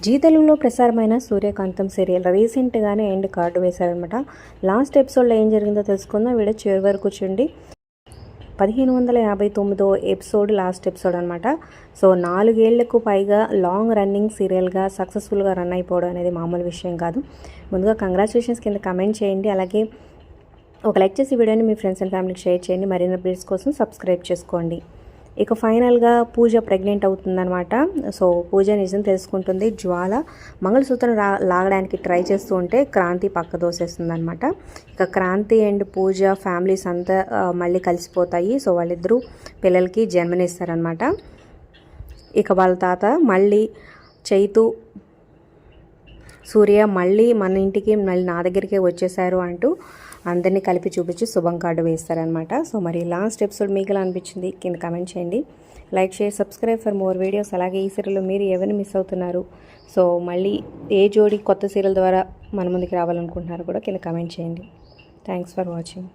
G తెలుగులో ప్రసారమైన సూర్యకాంతం serial రీసెంట్గానే ఎండ్ కార్డు వేశారనమాట. లాస్ట్ ఎపిసోడ్లో ఏం జరిగిందో తెలుసుకుందాం. వీడియో చివరి వరకు చూడండి. 1559 ఎపిసోడ్ లాస్ట్ ఎపిసోడ్ అనమాట. సో 4 ఏళ్లకు పైగా లాంగ్ రన్నింగ్ సీరియల్గా సక్సెస్ఫుల్గా రన్ అయిపోవడం అనేది మామూలు విషయం కాదు. ముందుగా కంగ్రాచులేషన్స్ కింద కమెంట్ చేయండి. అలాగే ఒక లైక్ చేసి వీడియోని మీ ఫ్రెండ్స్ అండ్ ఫ్యామిలీకి షేర్ చేయండి. మరిన్ని అప్డేట్స్ కోసం సబ్స్క్రైబ్ చేసుకోండి. ఇక ఫైనల్గా పూజ ప్రెగ్నెంట్ అవుతుందన్నమాట. సో పూజ నిజం తెలుసుకుంటుంది. జ్వాల మంగళసూత్రం లాగడానికి ట్రై చేస్తూ ఉంటే క్రాంతి పక్క దోసేస్తుందనమాట. ఇక క్రాంతి అండ్ పూజ ఫ్యామిలీస్ అంతా మళ్ళీ కలిసిపోతాయి. సో వాళ్ళిద్దరూ పిల్లలకి జన్మనిస్తారనమాట. ఇక వాళ్ళ తాత మళ్ళీ చైతు సూర్య మళ్ళీ మన ఇంటికి మళ్ళీ నా దగ్గరికే వచ్చేసారు అంటూ అందరినీ కలిపి చూపించి శుభం కార్డు వేస్తారనమాట. సో మరి లాస్ట్ ఎపిసోడ్ మీకు ఎలా అనిపించింది కింద కమెంట్ చేయండి. Like share subscribe for more videos. అలాగే ఈ సీరియల్లో మీరు ఎవరిని మిస్ అవుతున్నారు, సో మళ్ళీ ఏ జోడి కొత్త సీరియల్ ద్వారా మన ముందుకు రావాలనుకుంటున్నారు కూడా కింద కమెంట్ చేయండి. Thanks for watching.